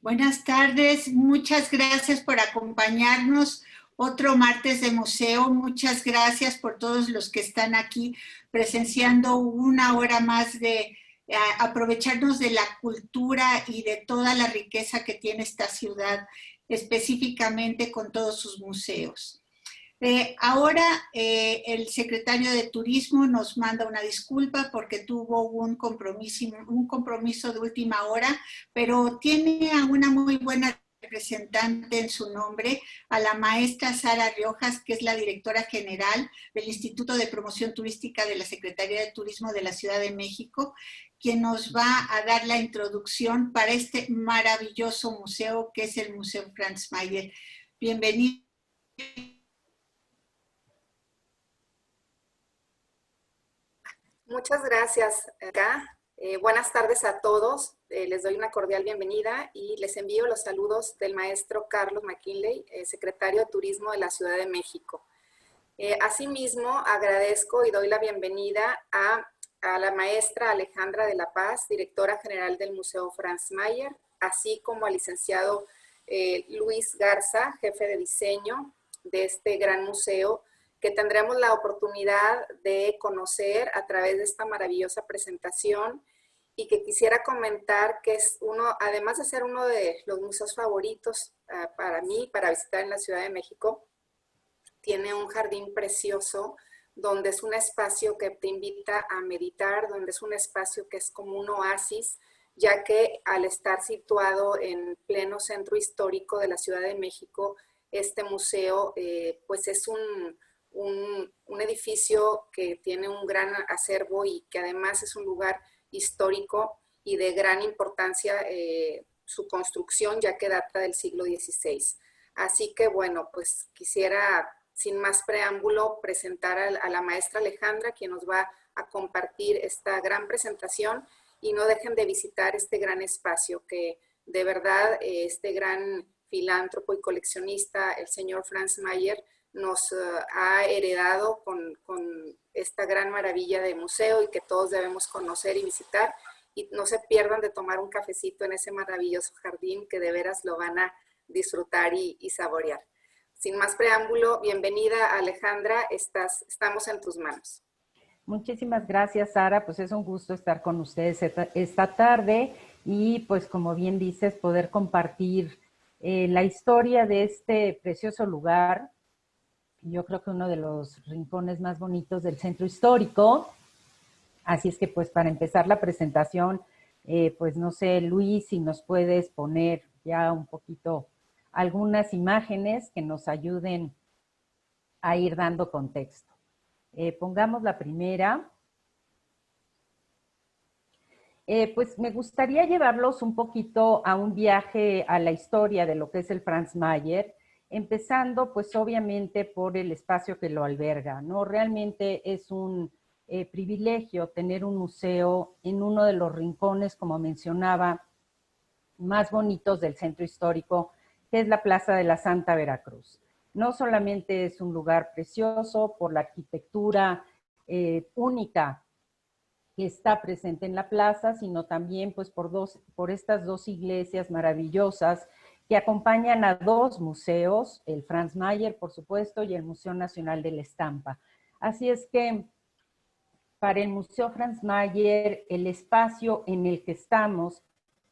Buenas tardes, muchas gracias por acompañarnos. Otro martes de museo. Muchas gracias por todos los que están aquí presenciando una hora más de aprovecharnos de la cultura y de toda la riqueza que tiene esta ciudad, específicamente con todos sus museos. Ahora el secretario de Turismo nos manda una disculpa porque tuvo un compromiso de última hora, pero tiene a una muy buena representante en su nombre, a la maestra Sara Riojas, que es la directora general del Instituto de Promoción Turística de la Secretaría de Turismo de la Ciudad de México, quien nos va a dar la introducción para este maravilloso museo que es el Museo Franz Mayer. Bienvenido. Muchas gracias, Erika. Buenas tardes a todos. Les doy una cordial bienvenida y les envío los saludos del maestro Carlos McKinley, secretario de Turismo de la Ciudad de México. Asimismo, agradezco y doy la bienvenida a la maestra Alejandra de la Paz, directora general del Museo Franz Mayer, así como al licenciado Luis Garza, jefe de diseño de este gran museo, que tendremos la oportunidad de conocer a través de esta maravillosa presentación y que quisiera comentar que es además de ser uno de los museos favoritos para mí, para visitar en la Ciudad de México, tiene un jardín precioso donde es un espacio que te invita a meditar, donde es un espacio que es como un oasis, ya que al estar situado en pleno centro histórico de la Ciudad de México, este museo pues es un edificio que tiene un gran acervo y que además es un lugar histórico y de gran importancia su construcción, ya que data del siglo XVI. Así que bueno, pues quisiera sin más preámbulo presentar a la maestra Alejandra, quien nos va a compartir esta gran presentación, y no dejen de visitar este gran espacio que de verdad este gran filántropo y coleccionista, el señor Franz Mayer, nos ha heredado con esta gran maravilla de museo y que todos debemos conocer y visitar. Y no se pierdan de tomar un cafecito en ese maravilloso jardín que de veras lo van a disfrutar y saborear. Sin más preámbulo, bienvenida Alejandra, estamos en tus manos. Muchísimas gracias, Sara, pues es un gusto estar con ustedes esta tarde y pues como bien dices, poder compartir la historia de este precioso lugar. Yo creo que uno de los rincones más bonitos del centro histórico. Así es que pues para empezar la presentación, pues no sé, Luis, si nos puedes poner ya un poquito algunas imágenes que nos ayuden a ir dando contexto. Pongamos la primera. Pues me gustaría llevarlos un poquito a un viaje a la historia de lo que es el Franz Mayer, empezando pues obviamente por el espacio que lo alberga, ¿no? Realmente es un privilegio tener un museo en uno de los rincones, como mencionaba, más bonitos del centro histórico, que es la Plaza de la Santa Veracruz. No solamente es un lugar precioso por la arquitectura única que está presente en la plaza, sino también pues por estas dos iglesias maravillosas que acompañan a dos museos, el Franz Mayer, por supuesto, y el Museo Nacional de la Estampa. Así es que para el Museo Franz Mayer, el espacio en el que estamos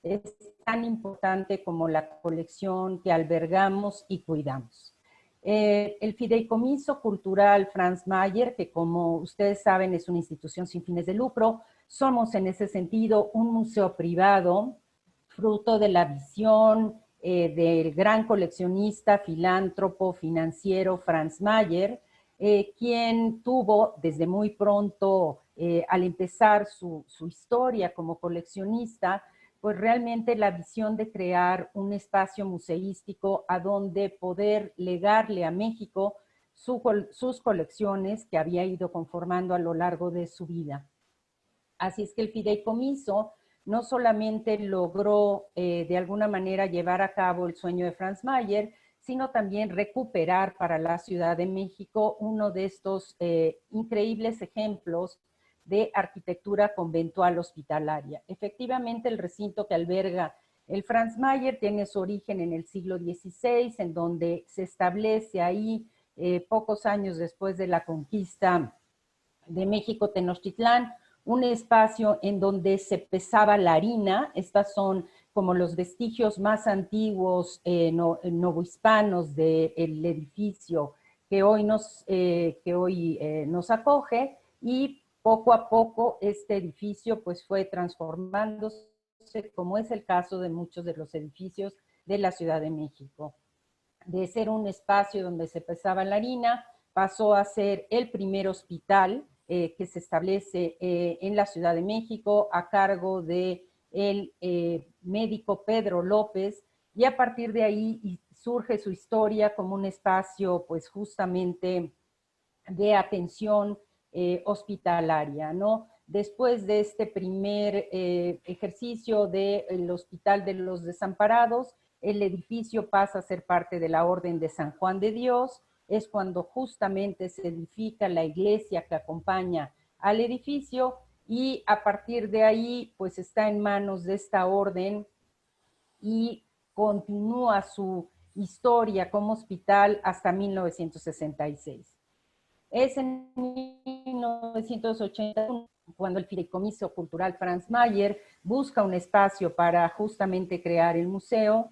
es tan importante como la colección que albergamos y cuidamos. El Fideicomiso Cultural Franz Mayer, que como ustedes saben es una institución sin fines de lucro, somos en ese sentido un museo privado, fruto de la visión del gran coleccionista, filántropo, financiero Franz Mayer, quien tuvo desde muy pronto, al empezar su historia como coleccionista, pues realmente la visión de crear un espacio museístico a donde poder legarle a México sus colecciones que había ido conformando a lo largo de su vida. Así es que el fideicomiso no solamente logró de alguna manera llevar a cabo el sueño de Franz Mayer, sino también recuperar para la Ciudad de México uno de estos increíbles ejemplos de arquitectura conventual hospitalaria. Efectivamente, el recinto que alberga El Franz Mayer tiene su origen en el siglo XVI, en donde se establece ahí, pocos años después de la conquista de México Tenochtitlán, un espacio en donde se pesaba la harina. Estas son como los vestigios más antiguos novohispanos del edificio que hoy nos acoge, y poco a poco este edificio pues fue transformándose, como es el caso de muchos de los edificios de la Ciudad de México. De ser un espacio donde se pesaba la harina, pasó a ser el primer hospital que se establece en la Ciudad de México a cargo de el médico Pedro López, y a partir de ahí surge su historia como un espacio pues justamente de atención hospitalaria, ¿no? Después de este primer ejercicio del Hospital de los Desamparados, el edificio pasa a ser parte de la Orden de San Juan de Dios. Es cuando justamente se edifica la iglesia que acompaña al edificio, y a partir de ahí pues está en manos de esta orden y continúa su historia como hospital hasta 1966. Es en 1981 cuando el Fideicomiso Cultural Franz Mayer busca un espacio para justamente crear el museo,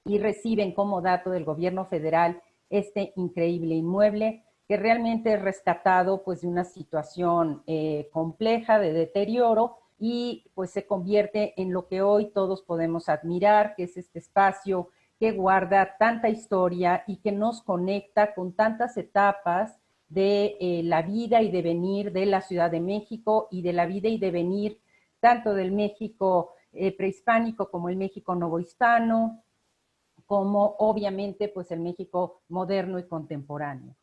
y reciben como dato del gobierno federal este increíble inmueble que realmente es rescatado pues de una situación compleja de deterioro, y pues se convierte en lo que hoy todos podemos admirar, que es este espacio que guarda tanta historia y que nos conecta con tantas etapas de la vida y devenir de la Ciudad de México, y de la vida y devenir tanto del México prehispánico como el México novohispano, como obviamente pues el México moderno y contemporáneo.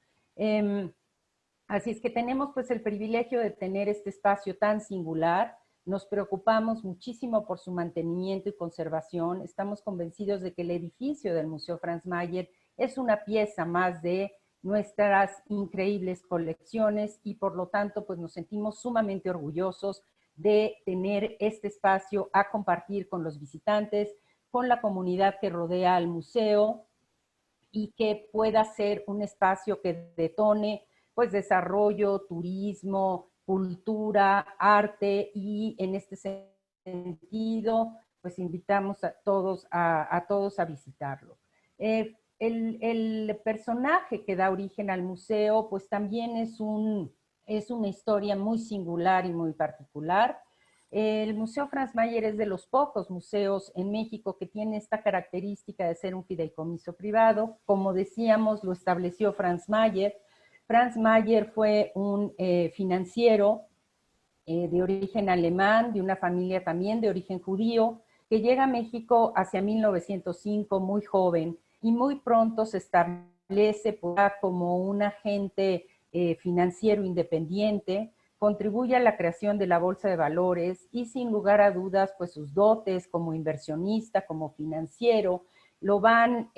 Así es que tenemos pues el privilegio de tener este espacio tan singular. Nos preocupamos muchísimo por su mantenimiento y conservación. Estamos convencidos de que el edificio del Museo Franz Mayer es una pieza más de nuestras increíbles colecciones, y por lo tanto pues nos sentimos sumamente orgullosos de tener este espacio a compartir con los visitantes, con la comunidad que rodea al museo, y que pueda ser un espacio que detone pues desarrollo, turismo, cultura, arte, y en este sentido pues invitamos a todos a visitarlo. El personaje que da origen al museo pues también es una historia muy singular y muy particular. El Museo Franz Mayer es de los pocos museos en México que tiene esta característica de ser un fideicomiso privado. Como decíamos, lo estableció Franz Mayer. Franz Mayer fue un financiero de origen alemán, de una familia también de origen judío, que llega a México hacia 1905 muy joven, y muy pronto se establece como un agente financiero independiente, contribuye a la creación de la Bolsa de Valores, y sin lugar a dudas, pues sus dotes como inversionista, como financiero, lo van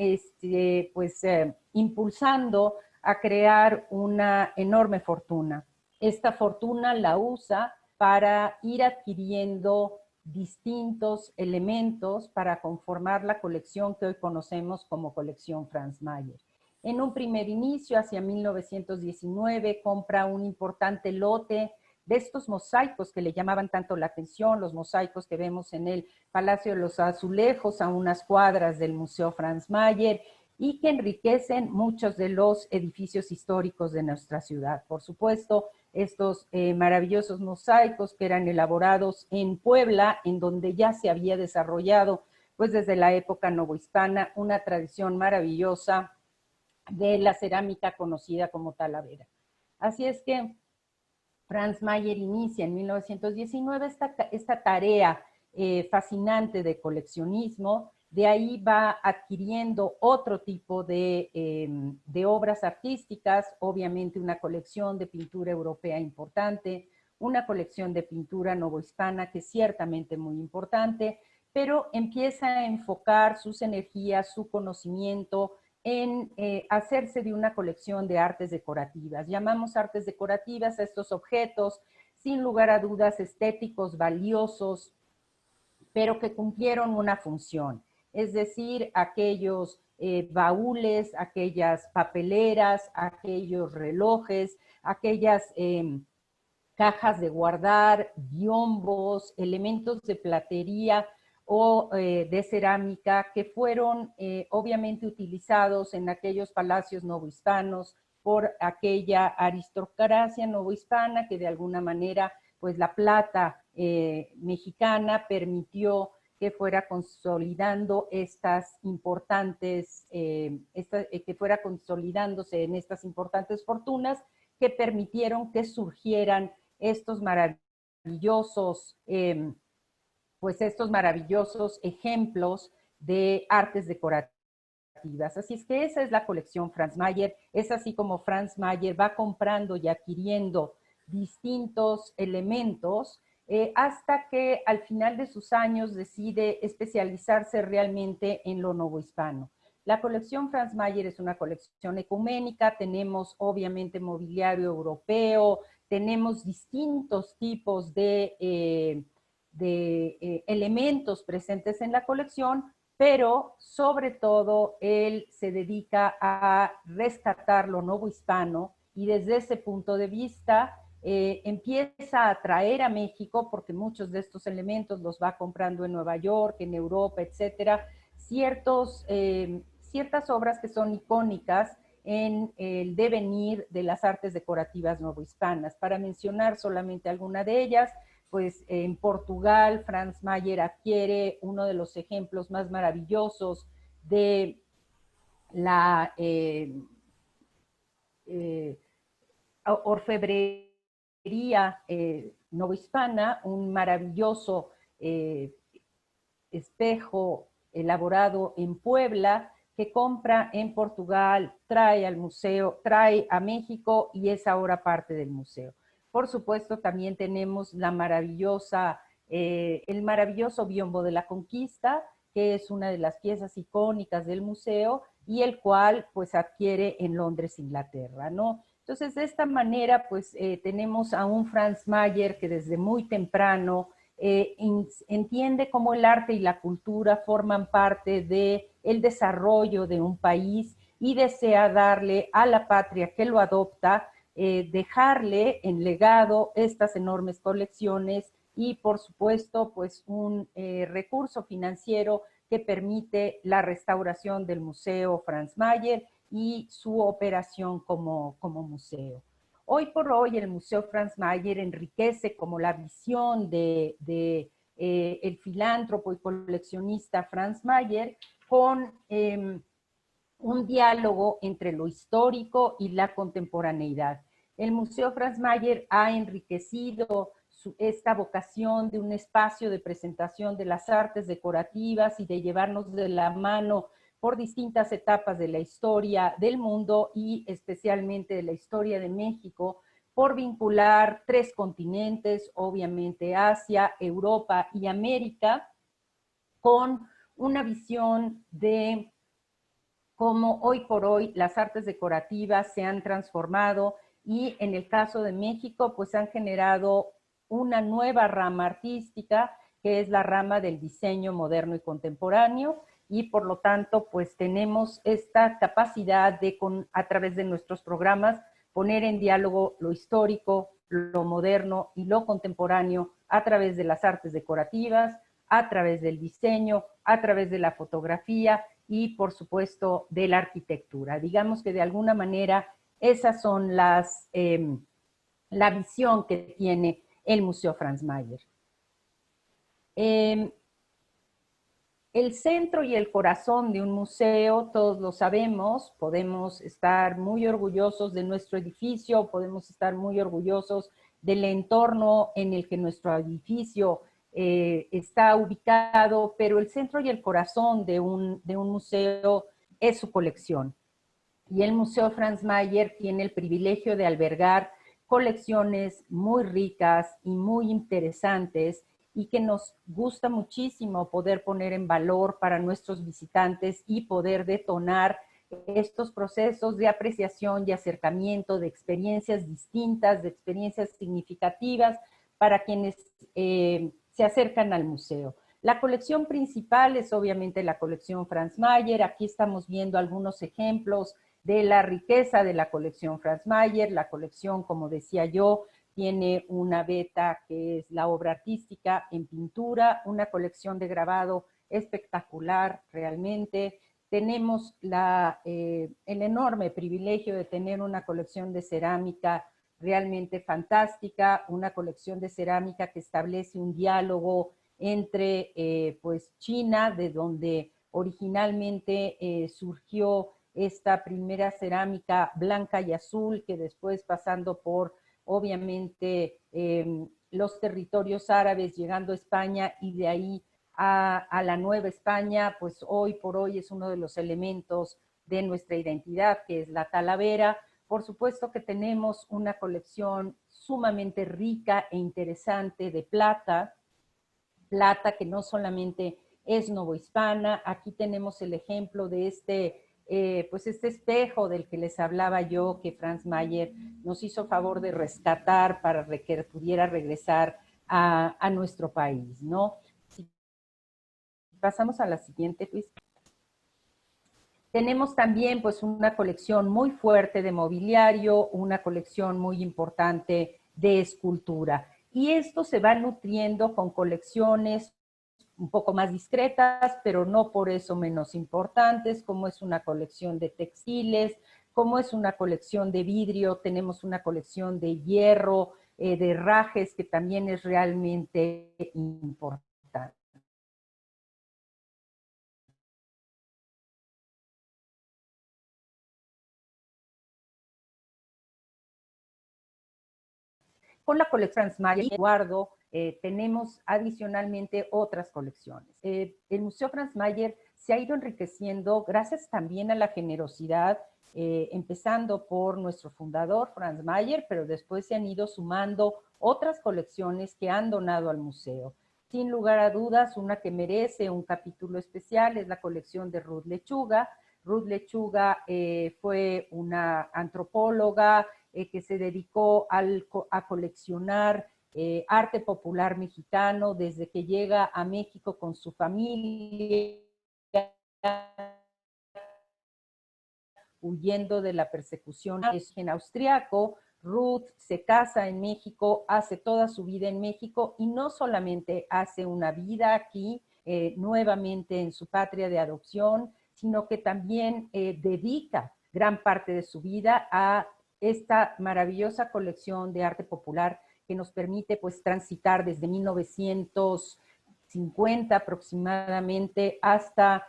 impulsando a crear una enorme fortuna. Esta fortuna la usa para ir adquiriendo distintos elementos para conformar la colección que hoy conocemos como colección Franz Mayer. En un primer inicio, hacia 1919, compra un importante lote de estos mosaicos que le llamaban tanto la atención, los mosaicos que vemos en el Palacio de los Azulejos, a unas cuadras del Museo Franz Mayer, y que enriquecen muchos de los edificios históricos de nuestra ciudad. Por supuesto, estos maravillosos mosaicos que eran elaborados en Puebla, en donde ya se había desarrollado, pues desde la época novohispana, una tradición maravillosa de la cerámica conocida como Talavera. Así es que Franz Mayer inicia en 1919 esta tarea fascinante de coleccionismo. De ahí va adquiriendo otro tipo de obras artísticas, obviamente una colección de pintura europea importante, una colección de pintura novohispana que es ciertamente muy importante, pero empieza a enfocar sus energías, su conocimiento en hacerse de una colección de artes decorativas. Llamamos artes decorativas a estos objetos, sin lugar a dudas, estéticos, valiosos, pero que cumplieron una función. Es decir, aquellos baúles, aquellas papeleras, aquellos relojes, aquellas cajas de guardar, biombos, elementos de platería o de cerámica que fueron obviamente utilizados en aquellos palacios novohispanos por aquella aristocracia novohispana que de alguna manera pues la plata mexicana permitió que fuera consolidando estas importantes, que fuera consolidándose en estas importantes fortunas que permitieron que surgieran estos maravillosos, pues estos maravillosos ejemplos de artes decorativas. Así es que esa es la colección Franz Mayer. Es así como Franz Mayer va comprando y adquiriendo distintos elementos hasta que al final de sus años decide especializarse realmente en lo novohispano. La colección Franz Mayer es una colección ecuménica, tenemos obviamente mobiliario europeo, tenemos distintos tipos de elementos presentes en la colección, pero sobre todo él se dedica a rescatar lo novohispano y desde ese punto de vista empieza a traer a México, porque muchos de estos elementos los va comprando en Nueva York, en Europa, etcétera, ciertas obras que son icónicas en el devenir de las artes decorativas novohispanas. Para mencionar solamente alguna de ellas, pues en Portugal, Franz Mayer adquiere uno de los ejemplos más maravillosos de la orfebrería novohispana, un maravilloso espejo elaborado en Puebla, que compra en Portugal, trae al museo, trae a México y es ahora parte del museo. Por supuesto, también tenemos la maravillosa, el maravilloso biombo de la conquista, que es una de las piezas icónicas del museo y el cual pues adquiere en Londres, Inglaterra, ¿no? Entonces, de esta manera, pues tenemos a un Franz Mayer que desde muy temprano entiende cómo el arte y la cultura forman parte del desarrollo de un país y desea darle a la patria que lo adopta, dejarle en legado estas enormes colecciones y por supuesto pues un recurso financiero que permite la restauración del Museo Franz Mayer y su operación como museo. Hoy por hoy el Museo Franz Mayer enriquece como la visión de el filántropo y coleccionista Franz Mayer con un diálogo entre lo histórico y la contemporaneidad. El Museo Franz Mayer ha enriquecido esta vocación de un espacio de presentación de las artes decorativas y de llevarnos de la mano por distintas etapas de la historia del mundo y especialmente de la historia de México, por vincular 3 continentes, obviamente Asia, Europa y América, con una visión de cómo hoy por hoy las artes decorativas se han transformado y en el caso de México, pues han generado una nueva rama artística, que es la rama del diseño moderno y contemporáneo, y por lo tanto, pues tenemos esta capacidad de, a través de nuestros programas, poner en diálogo lo histórico, lo moderno y lo contemporáneo a través de las artes decorativas, a través del diseño, a través de la fotografía y, por supuesto, de la arquitectura. Digamos que de alguna manera esas son la visión que tiene el Museo Franz Mayer. El centro y el corazón de un museo, todos lo sabemos, podemos estar muy orgullosos de nuestro edificio, podemos estar muy orgullosos del entorno en el que nuestro edificio está ubicado, pero el centro y el corazón de un museo es su colección. Y el Museo Franz Mayer tiene el privilegio de albergar colecciones muy ricas y muy interesantes y que nos gusta muchísimo poder poner en valor para nuestros visitantes y poder detonar estos procesos de apreciación y acercamiento de experiencias distintas, de experiencias significativas para quienes se acercan al museo. La colección principal es obviamente la colección Franz Mayer. Aquí estamos viendo algunos ejemplos de la riqueza de la colección Franz Mayer. La colección, como decía yo, tiene una beta que es la obra artística en pintura, una colección de grabado espectacular realmente. Tenemos el enorme privilegio de tener una colección de cerámica realmente fantástica, una colección de cerámica que establece un diálogo entre pues China, de donde originalmente surgió esta primera cerámica blanca y azul, que después pasando por obviamente los territorios árabes, llegando a España y de ahí a la Nueva España, pues hoy por hoy es uno de los elementos de nuestra identidad, que es la talavera. Por supuesto que tenemos una colección sumamente rica e interesante de plata que no solamente es novohispana. Aquí tenemos el ejemplo de pues este espejo del que les hablaba yo, que Franz Mayer nos hizo favor de rescatar para que pudiera regresar a nuestro país, ¿no? Si pasamos a la siguiente, Luis. Tenemos también pues una colección muy fuerte de mobiliario, una colección muy importante de escultura. Y esto se va nutriendo con colecciones un poco más discretas, pero no por eso menos importantes, como es una colección de textiles, como es una colección de vidrio, tenemos una colección de hierro, de herrajes, que también es realmente importante. Con la colección Franz Mayer y Eduardo tenemos adicionalmente otras colecciones. El Museo Franz Mayer se ha ido enriqueciendo gracias también a la generosidad, empezando por nuestro fundador Franz Mayer, pero después se han ido sumando otras colecciones que han donado al museo. Sin lugar a dudas, una que merece un capítulo especial es la colección de Ruth Lechuga. Ruth Lechuga fue una antropóloga, que se dedicó a coleccionar arte popular mexicano desde que llega a México con su familia, huyendo de la persecución en austriaco. Ruth se casa en México, hace toda su vida en México y no solamente hace una vida aquí, nuevamente en su patria de adopción, sino que también dedica gran parte de su vida a esta maravillosa colección de arte popular que nos permite pues transitar desde 1950 aproximadamente hasta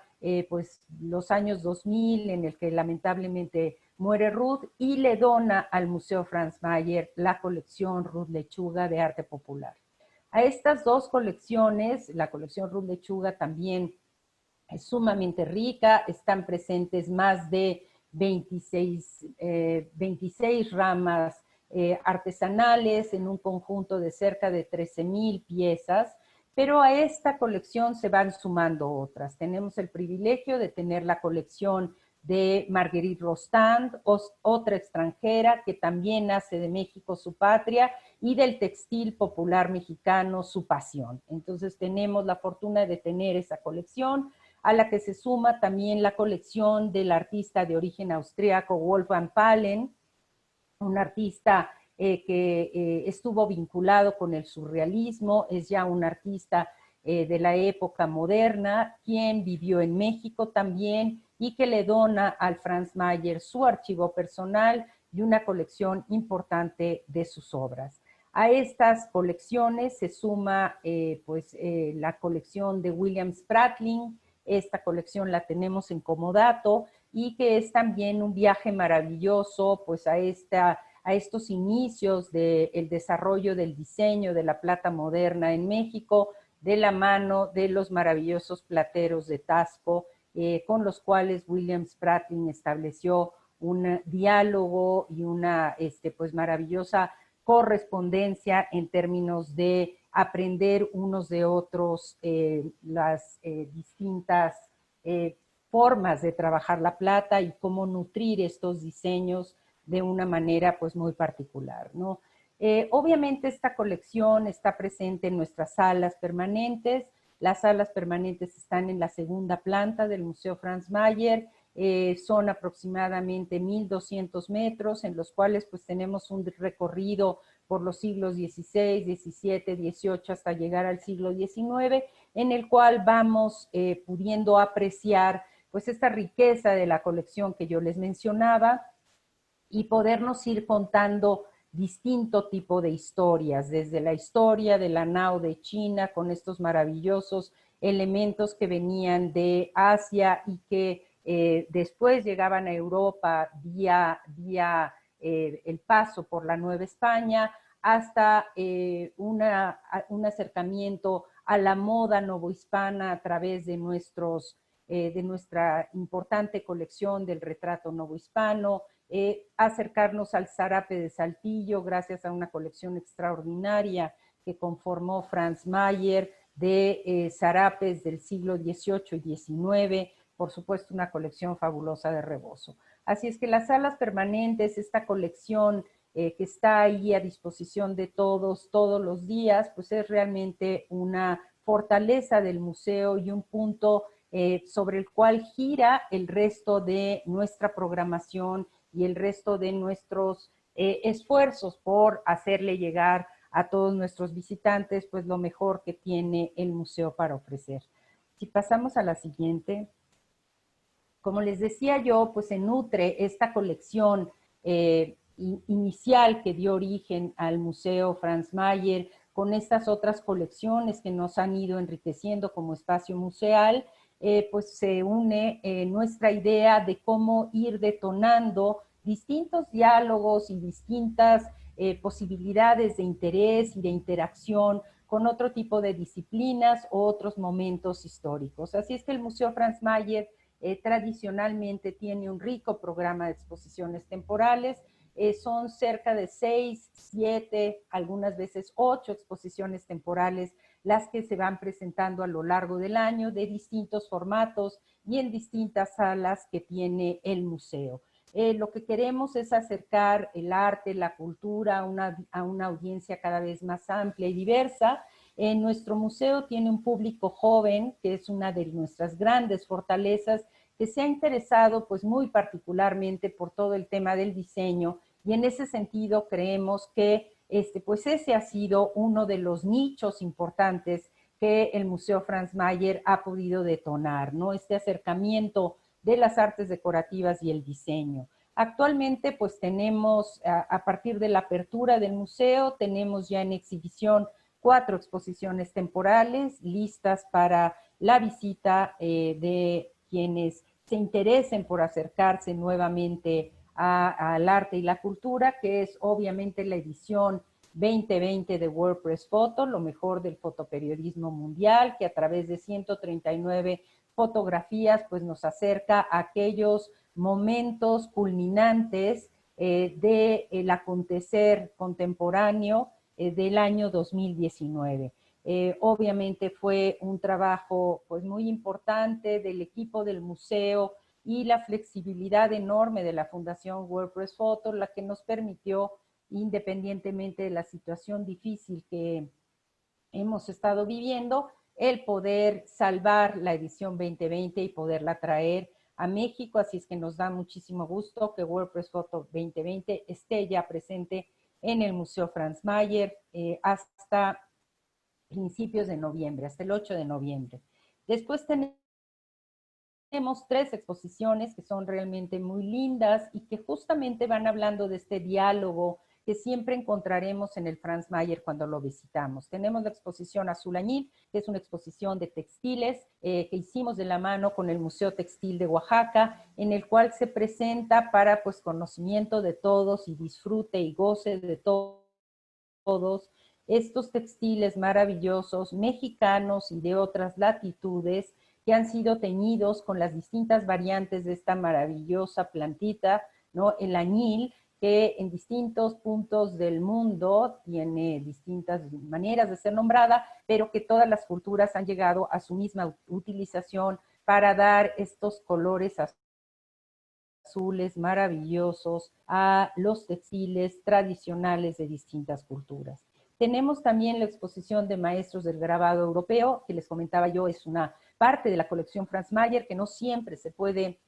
pues los años 2000, en el que lamentablemente muere Ruth, y le dona al Museo Franz Mayer la colección Ruth Lechuga de arte popular. A estas dos colecciones, la colección Ruth Lechuga también es sumamente rica, están presentes más de 26 ramas artesanales en un conjunto de cerca de 13,000 piezas, pero a esta colección se van sumando otras. Tenemos el privilegio de tener la colección de Marguerite Rostand, otra extranjera que también hace de México su patria y del textil popular mexicano su pasión. Entonces tenemos la fortuna de tener esa colección, a la que se suma también la colección del artista de origen austríaco Wolfgang Pahlen, un artista que estuvo vinculado con el surrealismo, es ya un artista de la época moderna, quien vivió en México también y que le dona al Franz Mayer su archivo personal y una colección importante de sus obras. A estas colecciones se suma la colección de William Spratling. Esta colección la tenemos en comodato y que es también un viaje maravilloso pues a estos inicios del desarrollo del diseño de la plata moderna en México, de la mano de los maravillosos plateros de Tasco, con los cuales William Spratling estableció un diálogo y una pues maravillosa correspondencia en términos de aprender unos de otros las distintas formas de trabajar la plata y cómo nutrir estos diseños de una manera pues muy particular, ¿no? Obviamente esta colección está presente en nuestras salas permanentes, Las salas permanentes están en la segunda planta del Museo Franz Mayer. Son aproximadamente 1,200 metros, en los cuales pues tenemos un recorrido por los siglos XVI, XVII, XVIII, hasta llegar al siglo XIX, en el cual vamos pudiendo apreciar pues esta riqueza de la colección que yo les mencionaba y podernos ir contando distinto tipo de historias, desde la historia de la nao de China con estos maravillosos elementos que venían de Asia y que después llegaban a Europa vía el paso por la Nueva España, hasta un acercamiento a la moda novohispana a través de nuestra importante colección del retrato novohispano, acercarnos al zarape de Saltillo gracias a una colección extraordinaria que conformó Franz Mayer de zarapes del siglo XVIII y XIX, por supuesto una colección fabulosa de rebozo. Así es que las salas permanentes, esta colección que está ahí a disposición de todos los días, pues es realmente una fortaleza del museo y un punto sobre el cual gira el resto de nuestra programación y el resto de nuestros esfuerzos por hacerle llegar a todos nuestros visitantes pues lo mejor que tiene el museo para ofrecer. Si pasamos a la siguiente. Como les decía yo, pues se nutre esta colección inicial que dio origen al Museo Franz Mayer, con estas otras colecciones que nos han ido enriqueciendo como espacio museal, pues se une nuestra idea de cómo ir detonando distintos diálogos y distintas posibilidades de interés y de interacción con otro tipo de disciplinas o otros momentos históricos. Así es que el Museo Franz Mayer tradicionalmente tiene un rico programa de exposiciones temporales. Son cerca de 6, 7, algunas veces 8 exposiciones temporales las que se van presentando a lo largo del año de distintos formatos y en distintas salas que tiene el museo. Lo que queremos es acercar el arte, la cultura a una audiencia cada vez más amplia y diversa. Nuestro museo tiene un público joven, que es una de nuestras grandes fortalezas, que se ha interesado pues muy particularmente por todo el tema del diseño, y en ese sentido creemos que pues ese ha sido uno de los nichos importantes que el Museo Franz Mayer ha podido detonar, ¿no? Este acercamiento de las artes decorativas y el diseño. Actualmente pues tenemos, a partir de la apertura del museo, tenemos ya en exhibición 4 exposiciones temporales listas para la visita de quienes se interesen por acercarse nuevamente al arte y la cultura, que es obviamente la edición 2020 de WordPress Photo, lo mejor del fotoperiodismo mundial, que a través de 139 fotografías pues nos acerca a aquellos momentos culminantes del acontecer contemporáneo del año 2019. Obviamente fue un trabajo pues muy importante del equipo del museo y la flexibilidad enorme de la Fundación WordPress Photo, la que nos permitió, independientemente de la situación difícil que hemos estado viviendo, el poder salvar la edición 2020 y poderla traer a México. Así es que nos da muchísimo gusto que WordPress Photo 2020 esté ya presente en el Museo Franz Mayer hasta principios de noviembre, hasta el 8 de noviembre. Después tenemos 3 exposiciones que son realmente muy lindas y que justamente van hablando de este diálogo que siempre encontraremos en el Franz Mayer cuando lo visitamos. Tenemos la exposición Azul Añil, que es una exposición de textiles que hicimos de la mano con el Museo Textil de Oaxaca, en el cual se presenta para pues conocimiento de todos y disfrute y goce de todos estos textiles maravillosos mexicanos y de otras latitudes que han sido teñidos con las distintas variantes de esta maravillosa plantita, ¿no? El añil, que en distintos puntos del mundo tiene distintas maneras de ser nombrada, pero que todas las culturas han llegado a su misma utilización para dar estos colores azules maravillosos a los textiles tradicionales de distintas culturas. Tenemos también la exposición de maestros del grabado europeo, que les comentaba yo, es una parte de la colección Franz Mayer que no siempre se puede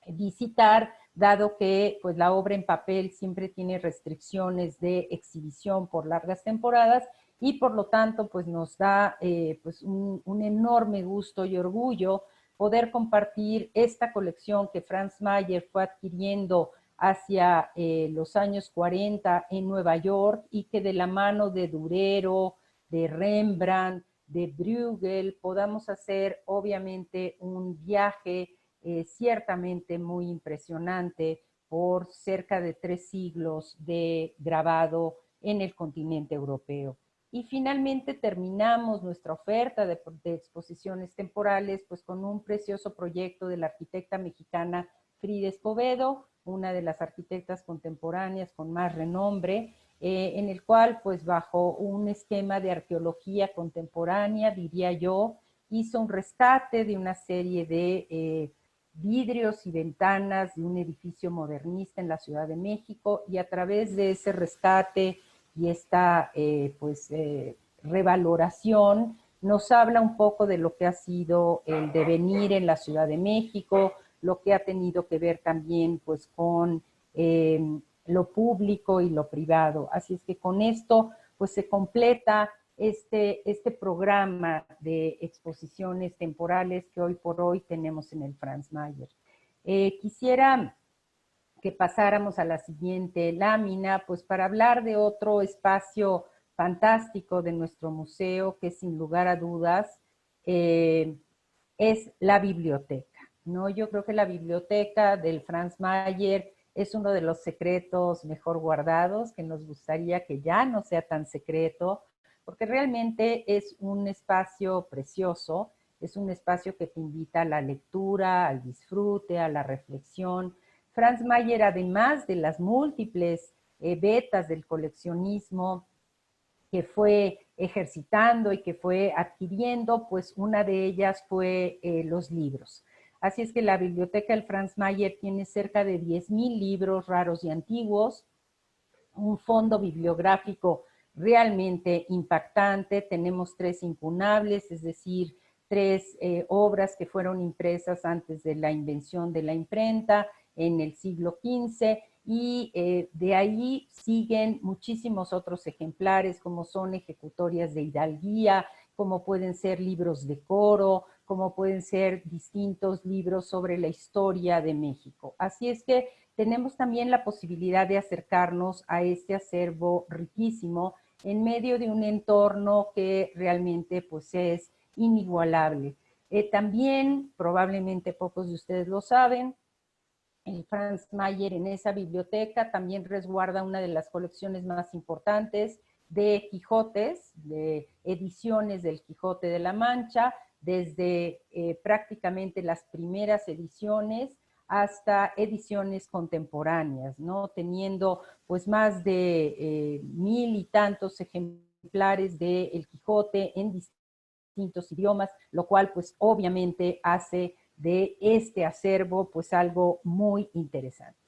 visitar, dado que pues, la obra en papel siempre tiene restricciones de exhibición por largas temporadas, y por lo tanto pues, nos da pues, un enorme gusto y orgullo poder compartir esta colección que Franz Mayer fue adquiriendo hacia los años 40 en Nueva York, y que de la mano de Durero, de Rembrandt, de Bruegel, podamos hacer obviamente un viaje ciertamente muy impresionante por cerca de 3 siglos de grabado en el continente europeo. Y finalmente terminamos nuestra oferta de exposiciones temporales pues con un precioso proyecto de la arquitecta mexicana Frida Escobedo, una de las arquitectas contemporáneas con más renombre, en el cual pues bajo un esquema de arqueología contemporánea, diría yo, hizo un rescate de una serie de vidrios y ventanas de un edificio modernista en la Ciudad de México, y a través de ese rescate y esta revaloración nos habla un poco de lo que ha sido el devenir en la Ciudad de México, lo que ha tenido que ver también pues con lo público y lo privado. Así es que con esto pues se completa este programa de exposiciones temporales que hoy por hoy tenemos en el Franz Mayer. Quisiera que pasáramos a la siguiente lámina, pues para hablar de otro espacio fantástico de nuestro museo, que sin lugar a dudas es la biblioteca, ¿no? Yo creo que la biblioteca del Franz Mayer es uno de los secretos mejor guardados, que nos gustaría que ya no sea tan secreto, porque realmente es un espacio precioso, es un espacio que te invita a la lectura, al disfrute, a la reflexión. Franz Mayer, además de las múltiples vetas del coleccionismo que fue ejercitando y que fue adquiriendo, pues una de ellas fue los libros. Así es que la biblioteca del Franz Mayer tiene cerca de 10,000 libros raros y antiguos, un fondo bibliográfico realmente impactante. Tenemos 3 incunables, es decir, 3 obras que fueron impresas antes de la invención de la imprenta en el siglo XV, y de ahí siguen muchísimos otros ejemplares, como son ejecutorias de hidalguía, como pueden ser libros de coro, como pueden ser distintos libros sobre la historia de México. Así es que tenemos también la posibilidad de acercarnos a este acervo riquísimo en medio de un entorno que realmente pues, es inigualable. También, probablemente pocos de ustedes lo saben, el Franz Mayer en esa biblioteca también resguarda una de las colecciones más importantes de Quijotes, de ediciones del Quijote de la Mancha, desde prácticamente las primeras ediciones hasta ediciones contemporáneas, ¿no? Teniendo pues más de 1,000 y tantos ejemplares de El Quijote en distintos idiomas, lo cual pues obviamente hace de este acervo pues algo muy interesante.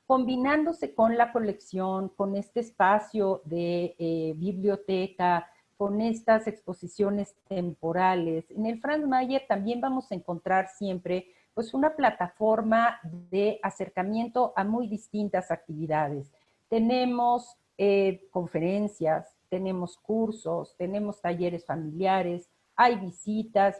Combinándose con la colección, con este espacio de biblioteca, con estas exposiciones temporales, en el Franz Mayer también vamos a encontrar siempre pues una plataforma de acercamiento a muy distintas actividades. Tenemos conferencias, tenemos cursos, tenemos talleres familiares, hay visitas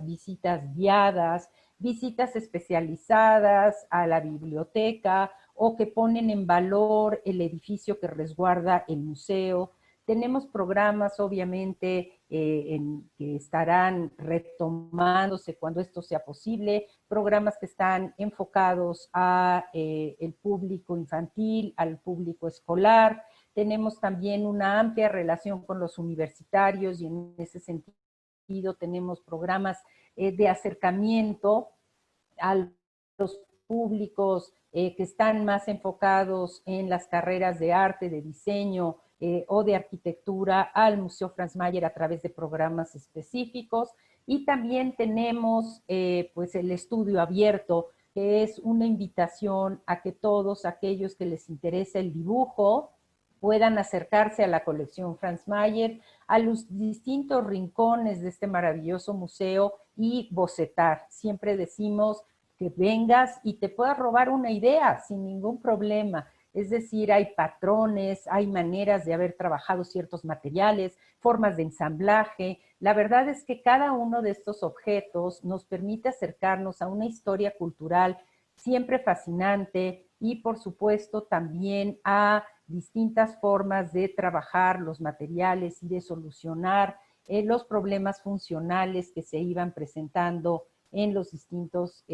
guiadas, visitas especializadas a la biblioteca o que ponen en valor el edificio que resguarda el museo. Tenemos programas, obviamente, que estarán retomándose cuando esto sea posible, programas que están enfocados a el público infantil, al público escolar. Tenemos también una amplia relación con los universitarios, y en ese sentido tenemos programas de acercamiento a los públicos que están más enfocados en las carreras de arte, de diseño o de arquitectura al Museo Franz Mayer a través de programas específicos. Y también tenemos pues el estudio abierto, que es una invitación a que todos aquellos que les interesa el dibujo, puedan acercarse a la colección Franz Mayer, a los distintos rincones de este maravilloso museo y bocetar. Siempre decimos que vengas y te puedas robar una idea sin ningún problema. Es decir, hay patrones, hay maneras de haber trabajado ciertos materiales, formas de ensamblaje. La verdad es que cada uno de estos objetos nos permite acercarnos a una historia cultural siempre fascinante y, por supuesto, también a distintas formas de trabajar los materiales y de solucionar los problemas funcionales que se iban presentando en los distintos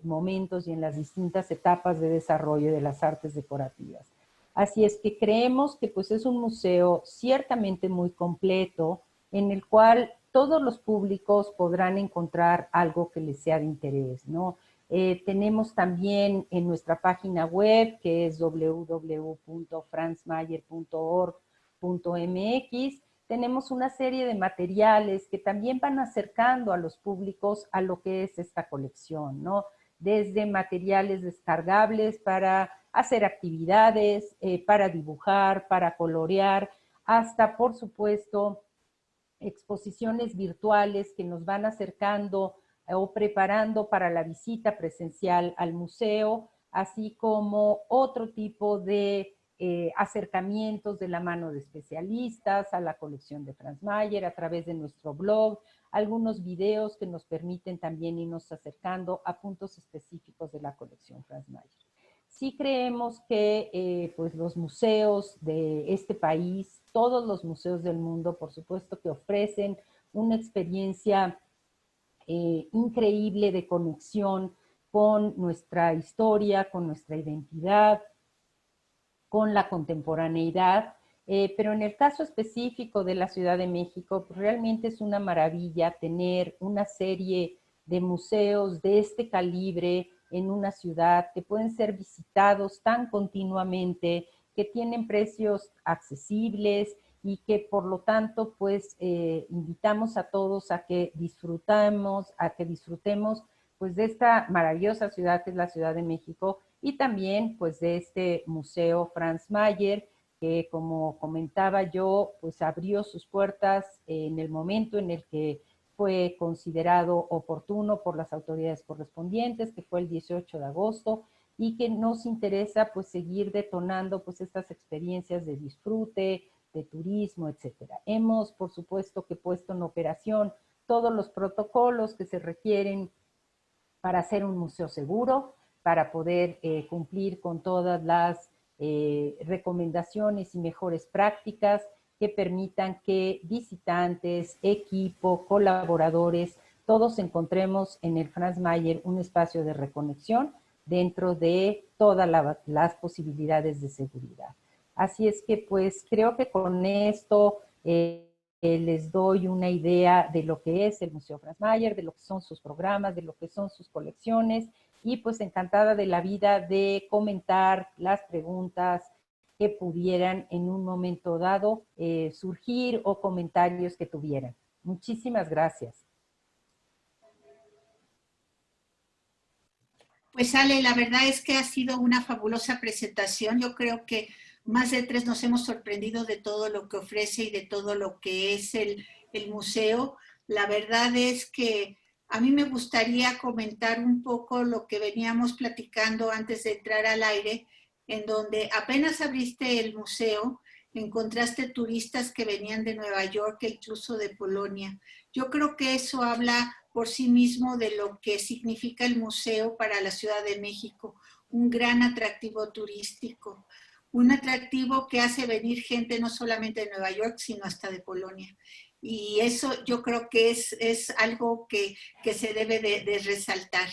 momentos y en las distintas etapas de desarrollo de las artes decorativas. Así es que creemos que pues es un museo ciertamente muy completo, en el cual todos los públicos podrán encontrar algo que les sea de interés, ¿no? Tenemos también en nuestra página web, que es www.franzmayer.org.mx, tenemos una serie de materiales que también van acercando a los públicos a lo que es esta colección, ¿no? Desde materiales descargables para hacer actividades, para dibujar, para colorear, hasta, por supuesto, exposiciones virtuales que nos van acercando o preparando para la visita presencial al museo, así como otro tipo de acercamientos de la mano de especialistas a la colección de Franz Mayer a través de nuestro blog, algunos videos que nos permiten también irnos acercando a puntos específicos de la colección Franz Mayer. Sí creemos que pues los museos de este país, todos los museos del mundo, por supuesto que ofrecen una experiencia increíble de conexión con nuestra historia, con nuestra identidad, con la contemporaneidad, pero en el caso específico de la Ciudad de México, pues realmente es una maravilla tener una serie de museos de este calibre en una ciudad que pueden ser visitados tan continuamente, que tienen precios accesibles y que por lo tanto pues invitamos a todos a que disfrutemos pues de esta maravillosa ciudad que es la Ciudad de México y también pues de este museo Franz Mayer, que como comentaba yo, pues abrió sus puertas en el momento en el que fue considerado oportuno por las autoridades correspondientes, que fue el 18 de agosto, y que nos interesa pues seguir detonando pues estas experiencias de disfrute, de turismo, etcétera. Hemos, por supuesto, que puesto en operación todos los protocolos que se requieren para hacer un museo seguro, para poder cumplir con todas las recomendaciones y mejores prácticas que permitan que visitantes, equipo, colaboradores, todos encontremos en el Franz Mayer un espacio de reconexión dentro de todas las posibilidades de seguridad. Así es que pues creo que con esto les doy una idea de lo que es el Museo Franz Mayer, de lo que son sus programas, de lo que son sus colecciones y pues encantada de la vida de comentar las preguntas que pudieran en un momento dado surgir o comentarios que tuvieran. Muchísimas gracias. Pues Ale, la verdad es que ha sido una fabulosa presentación. Yo creo que más de tres nos hemos sorprendido de todo lo que ofrece y de todo lo que es el museo. La verdad es que a mí me gustaría comentar un poco lo que veníamos platicando antes de entrar al aire, en donde apenas abriste el museo, encontraste turistas que venían de Nueva York e incluso de Polonia. Yo creo que eso habla por sí mismo de lo que significa el museo para la Ciudad de México, un gran atractivo turístico, un atractivo que hace venir gente no solamente de Nueva York, sino hasta de Polonia. Y eso yo creo que es algo que se debe de resaltar.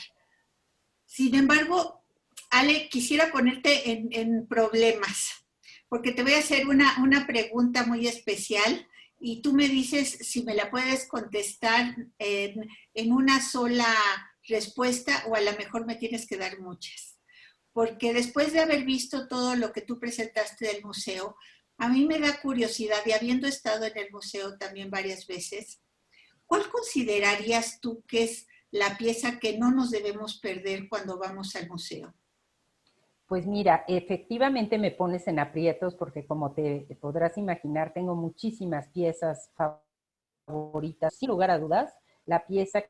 Sin embargo, Ale, quisiera ponerte en problemas, porque te voy a hacer una pregunta muy especial y tú me dices si me la puedes contestar en una sola respuesta o a lo mejor me tienes que dar muchas. Porque después de haber visto todo lo que tú presentaste del museo, a mí me da curiosidad y habiendo estado en el museo también varias veces, ¿cuál considerarías tú que es la pieza que no nos debemos perder cuando vamos al museo? Pues mira, efectivamente me pones en aprietos porque como te podrás imaginar, tengo muchísimas piezas favoritas. Sin lugar a dudas, la pieza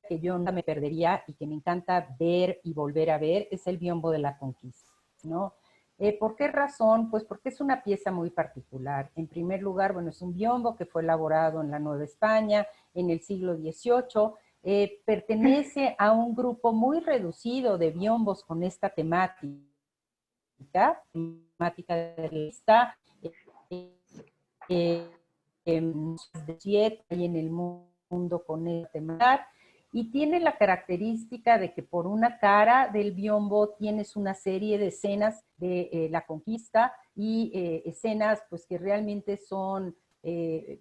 que yo no me perdería y que me encanta ver y volver a ver es el Biombo de la Conquista, ¿no? ¿Por qué razón? Pues porque es una pieza muy particular. En primer lugar, bueno, es un biombo que fue elaborado en la Nueva España en el siglo XVIII. Pertenece a un grupo muy reducido de biombos con esta temática de la lista, eh, de 7 hay en el mundo con esta temática, y tiene la característica de que por una cara del biombo tienes una serie de escenas de la conquista y escenas pues que realmente son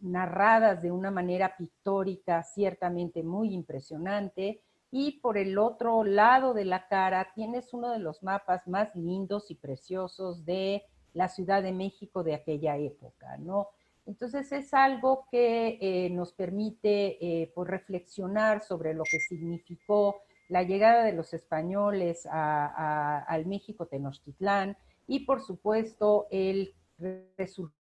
narradas de una manera pictórica ciertamente muy impresionante, y por el otro lado de la cara tienes uno de los mapas más lindos y preciosos de la Ciudad de México de aquella época, ¿no? Entonces es algo que nos permite pues reflexionar sobre lo que significó la llegada de los españoles al México Tenochtitlán y por supuesto el resurgimiento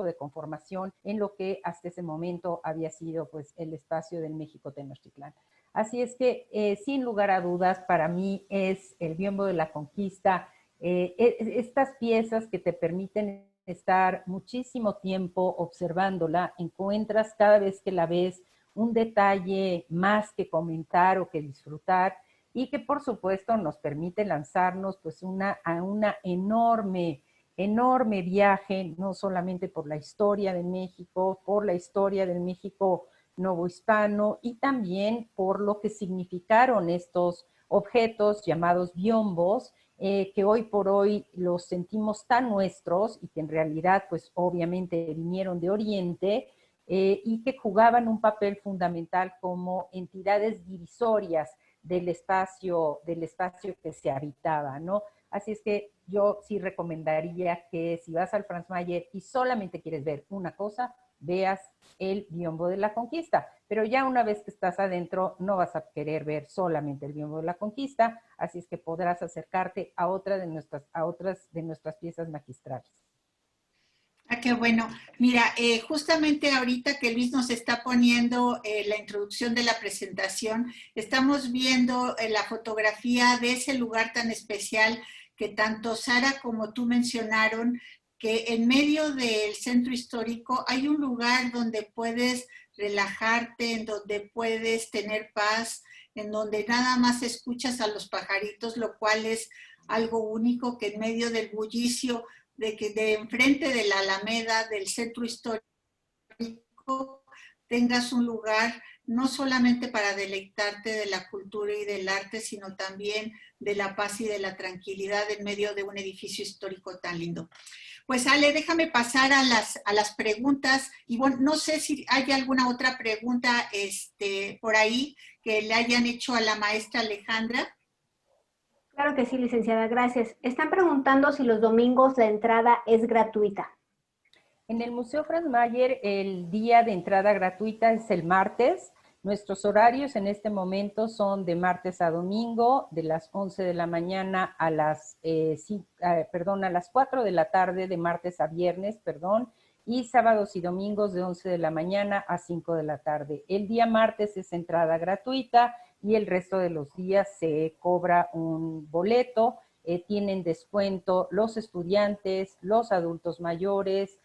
de conformación en lo que hasta ese momento había sido pues el espacio del México Tenochtitlán. Así es que sin lugar a dudas para mí es el Biombo de la Conquista, estas piezas que te permiten estar muchísimo tiempo observándola, encuentras cada vez que la ves un detalle más que comentar o que disfrutar, y que por supuesto nos permite lanzarnos pues a una enorme viaje, no solamente por la historia de México, por la historia del México novohispano y también por lo que significaron estos objetos llamados biombos, que hoy por hoy los sentimos tan nuestros y que en realidad pues obviamente vinieron de Oriente, y que jugaban un papel fundamental como entidades divisorias del espacio que se habitaba, ¿no? Así es que yo sí recomendaría que si vas al Franz Mayer y solamente quieres ver una cosa, veas el Biombo de la Conquista. Pero ya una vez que estás adentro, no vas a querer ver solamente el Biombo de la Conquista, así es que podrás acercarte a otras de nuestras piezas magistrales. Ah, qué bueno. Mira, justamente ahorita que Luis nos está poniendo la introducción de la presentación, estamos viendo la fotografía de ese lugar tan especial que tanto Sara como tú mencionaron, que en medio del centro histórico hay un lugar donde puedes relajarte, en donde puedes tener paz, en donde nada más escuchas a los pajaritos, lo cual es algo único, que en medio del bullicio de que de enfrente de la Alameda, del centro histórico, tengas un lugar no solamente para deleitarte de la cultura y del arte, sino también de la paz y de la tranquilidad en medio de un edificio histórico tan lindo. Pues Ale, déjame pasar a las preguntas. Y bueno, no sé si hay alguna otra pregunta por ahí que le hayan hecho a la maestra Alejandra. Claro que sí, licenciada, gracias. Están preguntando si los domingos la entrada es gratuita. En el Museo Franz Mayer el día de entrada gratuita es el martes. Nuestros horarios en este momento son de martes a domingo, de las 11 de la mañana a las 4 de la tarde, de martes a viernes, y sábados y domingos de 11 de la mañana a 5 de la tarde. El día martes es entrada gratuita y el resto de los días se cobra un boleto. Tienen descuento los estudiantes, los adultos mayores,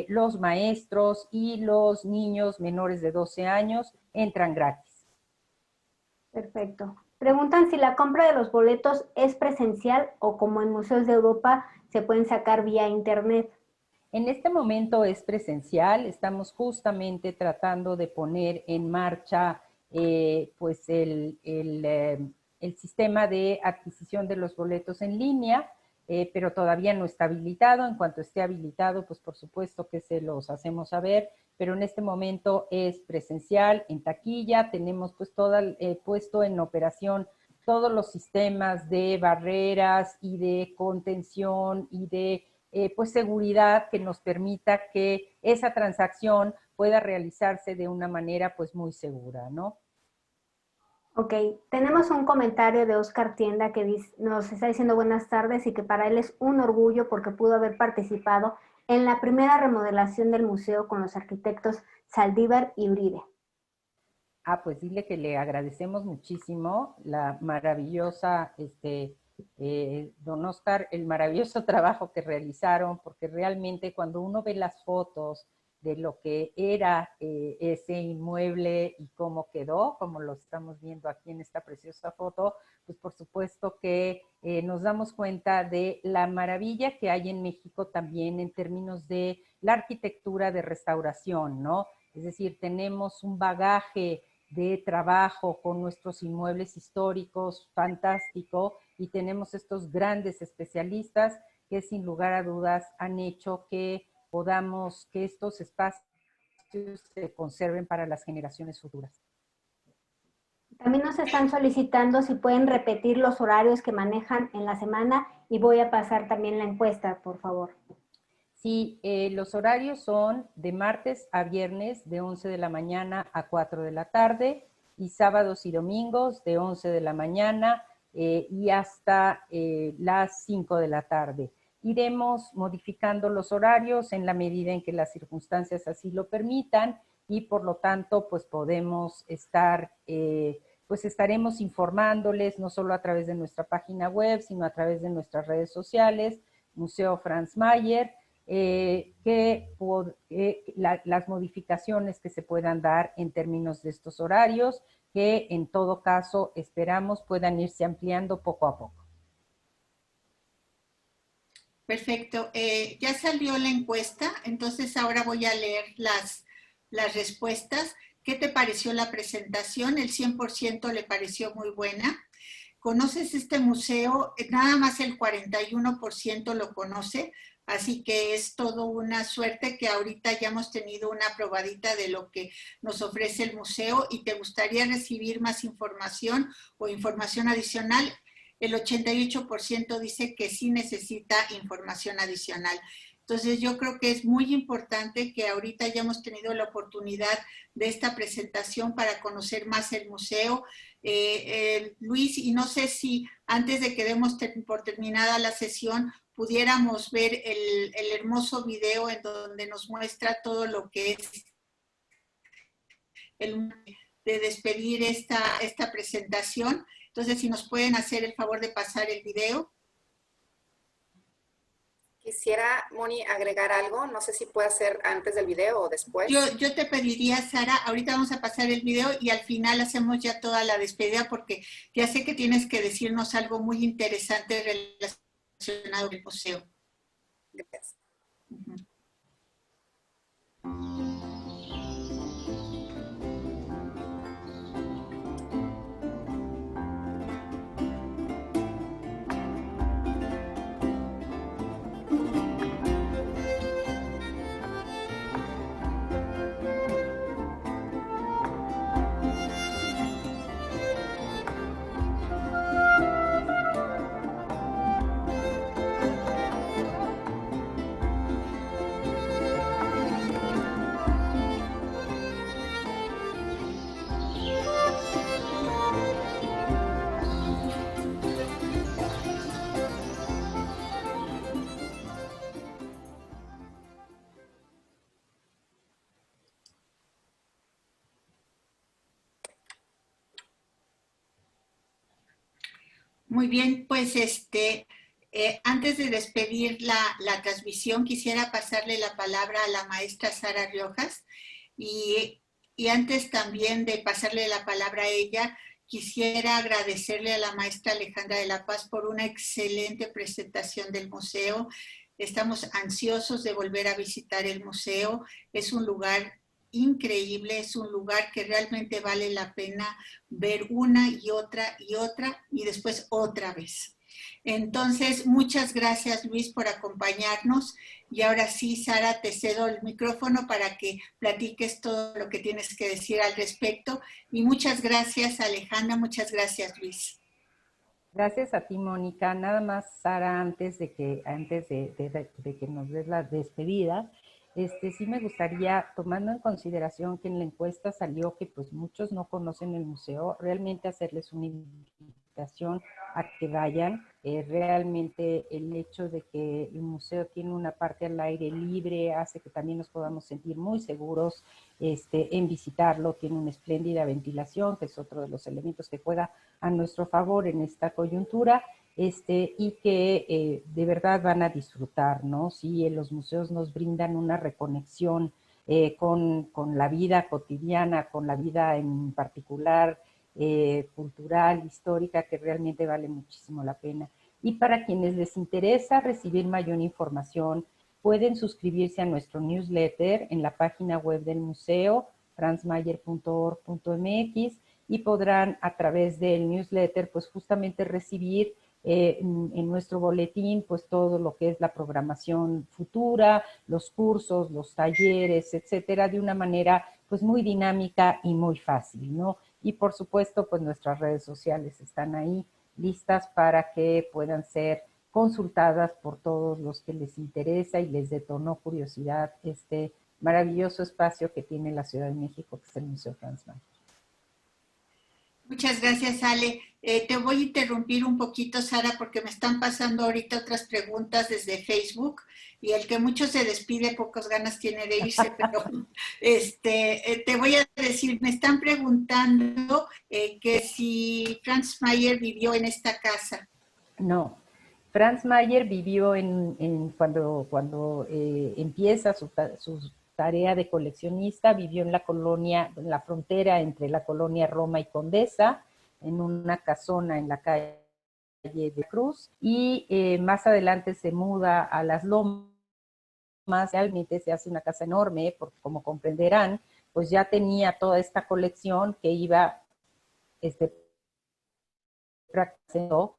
los maestros y los niños menores de 12 años entran gratis. Perfecto. Preguntan si la compra de los boletos es presencial o como en museos de Europa se pueden sacar vía internet. En este momento es presencial, estamos justamente tratando de poner en marcha pues el sistema de adquisición de los boletos en línea, pero todavía no está habilitado. En cuanto esté habilitado, pues por supuesto que se los hacemos saber, pero en este momento es presencial, en taquilla, tenemos pues puesto en operación todos los sistemas de barreras y de contención y de pues seguridad que nos permita que esa transacción pueda realizarse de una manera pues muy segura, ¿no? Ok, tenemos un comentario de Oscar Tienda que nos está diciendo buenas tardes y que para él es un orgullo porque pudo haber participado en la primera remodelación del museo con los arquitectos Saldívar y Uribe. Ah, pues dile que le agradecemos muchísimo la maravillosa, don Oscar, el maravilloso trabajo que realizaron, porque realmente cuando uno ve las fotos de lo que era ese inmueble y cómo quedó, como lo estamos viendo aquí en esta preciosa foto, pues por supuesto que nos damos cuenta de la maravilla que hay en México también en términos de la arquitectura de restauración, ¿no? Es decir, tenemos un bagaje de trabajo con nuestros inmuebles históricos fantástico y tenemos estos grandes especialistas que sin lugar a dudas han hecho que podamos, que estos espacios se conserven para las generaciones futuras. También nos están solicitando si pueden repetir los horarios que manejan en la semana y voy a pasar también la encuesta, por favor. Sí, los horarios son de martes a viernes de 11 de la mañana a 4 de la tarde y sábados y domingos de 11 de la mañana y hasta las 5 de la tarde. Iremos modificando los horarios en la medida en que las circunstancias así lo permitan y por lo tanto pues podemos estar, pues estaremos informándoles no solo a través de nuestra página web, sino a través de nuestras redes sociales, Museo Franz Mayer, las modificaciones que se puedan dar en términos de estos horarios, que en todo caso esperamos puedan irse ampliando poco a poco. Perfecto. Ya salió la encuesta, entonces ahora voy a leer las respuestas. ¿Qué te pareció la presentación? El 100% le pareció muy buena. ¿Conoces este museo? Nada más el 41% lo conoce, así que es todo una suerte que ahorita ya hemos tenido una probadita de lo que nos ofrece el museo y te gustaría recibir más información o información adicional. El 88% dice que sí necesita información adicional. Entonces yo creo que es muy importante que ahorita ya hemos tenido la oportunidad de esta presentación para conocer más el museo. Luis, y no sé si antes de que demos por terminada la sesión pudiéramos ver el hermoso video en donde nos muestra todo lo que es de despedir esta presentación. Entonces, si nos pueden hacer el favor de pasar el video. Quisiera, Moni, agregar algo. No sé si puede hacer antes del video o después. Yo te pediría, Sara, ahorita vamos a pasar el video y al final hacemos ya toda la despedida porque ya sé que tienes que decirnos algo muy interesante relacionado con el museo. Gracias. Muy bien, pues antes de despedir la transmisión, quisiera pasarle la palabra a la maestra Sara Riojas y antes también de pasarle la palabra a ella, quisiera agradecerle a la maestra Alejandra de la Paz por una excelente presentación del museo. Estamos ansiosos de volver a visitar el museo. Es un lugar increíble, es un lugar que realmente vale la pena ver una y otra y después otra vez. Entonces, muchas gracias Luis por acompañarnos y ahora sí, Sara, te cedo el micrófono para que platiques todo lo que tienes que decir al respecto y muchas gracias Alejandra, muchas gracias Luis. Gracias a ti, Mónica. Nada más, Sara, antes de que nos des la despedida, sí me gustaría, tomando en consideración que en la encuesta salió que pues muchos no conocen el museo, realmente hacerles una invitación a que vayan. Realmente el hecho de que el museo tiene una parte al aire libre hace que también nos podamos sentir muy seguros en visitarlo. Tiene una espléndida ventilación, que es otro de los elementos que juega a nuestro favor en esta coyuntura. Y que de verdad van a disfrutar, ¿no? Sí, los museos nos brindan una reconexión con la vida cotidiana, con la vida en particular, cultural, histórica, que realmente vale muchísimo la pena. Y para quienes les interesa recibir mayor información, pueden suscribirse a nuestro newsletter en la página web del museo, franzmayer.org.mx, y podrán a través del newsletter pues justamente recibir en nuestro boletín pues todo lo que es la programación futura, los cursos, los talleres, etcétera, de una manera pues muy dinámica y muy fácil, ¿no? Y por supuesto pues nuestras redes sociales están ahí listas para que puedan ser consultadas por todos los que les interesa y les detonó curiosidad este maravilloso espacio que tiene la Ciudad de México, que es el Museo Franz Mayer. Muchas gracias, Ale. Te voy a interrumpir un poquito, Sara, porque me están pasando ahorita otras preguntas desde Facebook y el que mucho se despide, pocas ganas tiene de irse, pero te voy a decir, me están preguntando que si Franz Mayer vivió en esta casa. No, Franz Mayer vivió cuando empieza su tarea de coleccionista, vivió en la colonia, en la frontera entre la colonia Roma y Condesa, en una casona en la calle de Cruz, y más adelante se muda a Las Lomas. Realmente se hace una casa enorme, porque como comprenderán, pues ya tenía toda esta colección que iba practicando.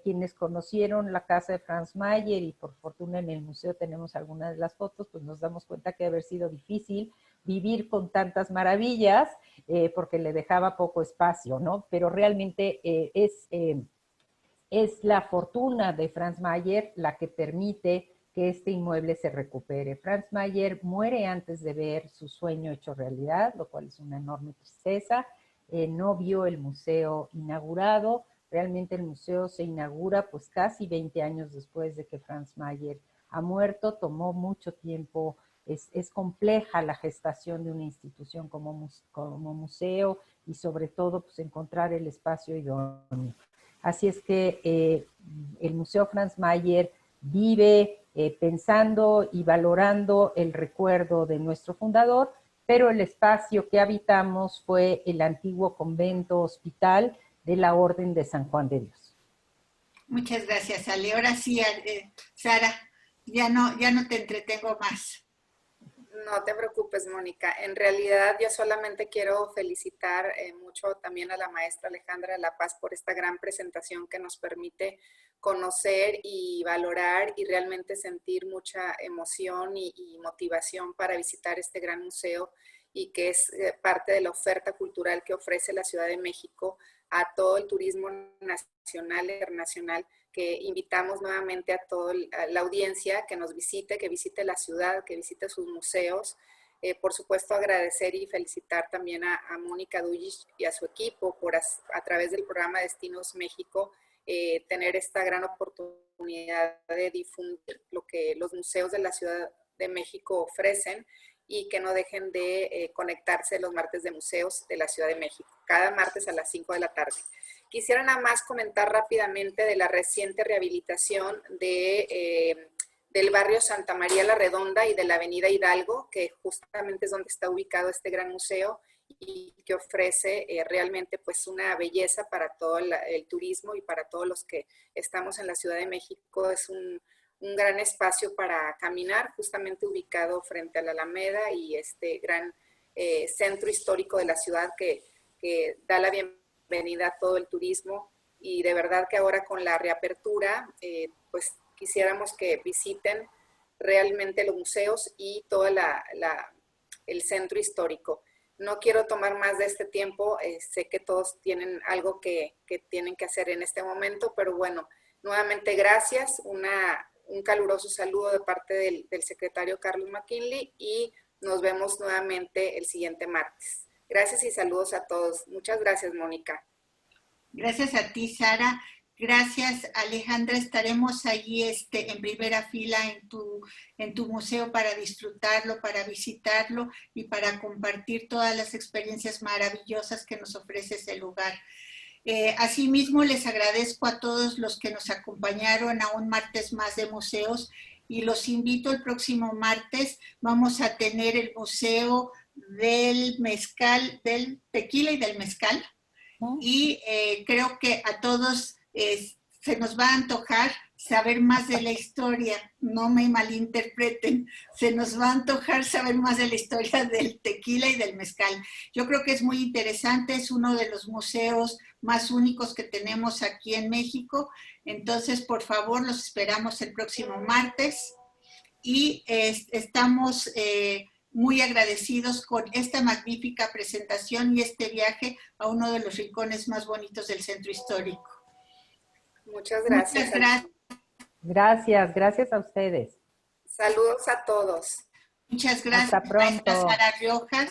Quienes conocieron la casa de Franz Mayer, y por fortuna en el museo tenemos algunas de las fotos, pues nos damos cuenta que debe haber sido difícil vivir con tantas maravillas, porque le dejaba poco espacio, ¿no? Pero realmente es la fortuna de Franz Mayer la que permite que este inmueble se recupere. Franz Mayer muere antes de ver su sueño hecho realidad, lo cual es una enorme tristeza. No vio el museo inaugurado. Realmente el museo se inaugura pues casi 20 años después de que Franz Mayer ha muerto. Tomó mucho tiempo. Es compleja la gestación de una institución como museo, y sobre todo pues encontrar el espacio idóneo. Así es que el Museo Franz Mayer vive pensando y valorando el recuerdo de nuestro fundador, pero el espacio que habitamos fue el antiguo convento hospital de la Orden de San Juan de Dios. Muchas gracias, Ale. Ahora sí, Sara, ya no te entretengo más. No te preocupes, Mónica. En realidad yo solamente quiero felicitar mucho también a la maestra Alejandra de la Paz por esta gran presentación que nos permite conocer y valorar y realmente sentir mucha emoción y motivación para visitar este gran museo, y que es parte de la oferta cultural que ofrece la Ciudad de México a todo el turismo nacional e internacional, que invitamos nuevamente a toda la audiencia que nos visite, que visite la ciudad, que visite sus museos. Por supuesto, agradecer y felicitar también a Mónica Dullich y a su equipo por a través del programa Destinos México tener esta gran oportunidad de difundir lo que los museos de la Ciudad de México ofrecen, y que no dejen de conectarse los martes de museos de la Ciudad de México, cada martes a las 5 de la tarde. Quisiera nada más comentar rápidamente de la reciente rehabilitación del barrio Santa María la Redonda y de la avenida Hidalgo, que justamente es donde está ubicado este gran museo, y que ofrece realmente pues una belleza para todo el turismo y para todos los que estamos en la Ciudad de México. Es un gran espacio para caminar, justamente ubicado frente a la Alameda y este gran centro histórico de la ciudad que da la bienvenida a todo el turismo. Y de verdad que ahora con la reapertura, pues quisiéramos que visiten realmente los museos y todo el centro histórico. No quiero tomar más de este tiempo, sé que todos tienen algo que tienen que hacer en este momento, pero bueno, nuevamente gracias, un caluroso saludo de parte del secretario Carlos McKinley y nos vemos nuevamente el siguiente martes. Gracias y saludos a todos. Muchas gracias, Mónica. Gracias a ti, Sara. Gracias, Alejandra. Estaremos allí en primera fila en tu museo para disfrutarlo, para visitarlo y para compartir todas las experiencias maravillosas que nos ofrece ese lugar. Asimismo, les agradezco a todos los que nos acompañaron a un martes más de museos y los invito el próximo martes. Vamos a tener el Museo del Mezcal, del Tequila y del Mezcal. Y creo que a todos se nos va a antojar saber más de la historia, no me malinterpreten, se nos va a antojar saber más de la historia del tequila y del mezcal. Yo creo que es muy interesante, es uno de los museos más únicos que tenemos aquí en México, entonces por favor los esperamos el próximo martes y estamos muy agradecidos con esta magnífica presentación y este viaje a uno de los rincones más bonitos del centro histórico. Muchas gracias. Muchas gracias. Gracias a ustedes. Saludos a todos. Muchas gracias, hasta pronto. Sara Riojas.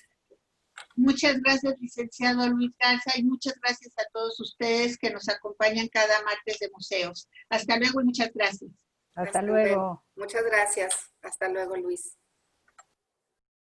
Muchas gracias, licenciado Luis Garza, y muchas gracias a todos ustedes que nos acompañan cada martes de museos. Hasta luego y muchas gracias. Hasta luego. Muchas gracias. Hasta luego, Luis.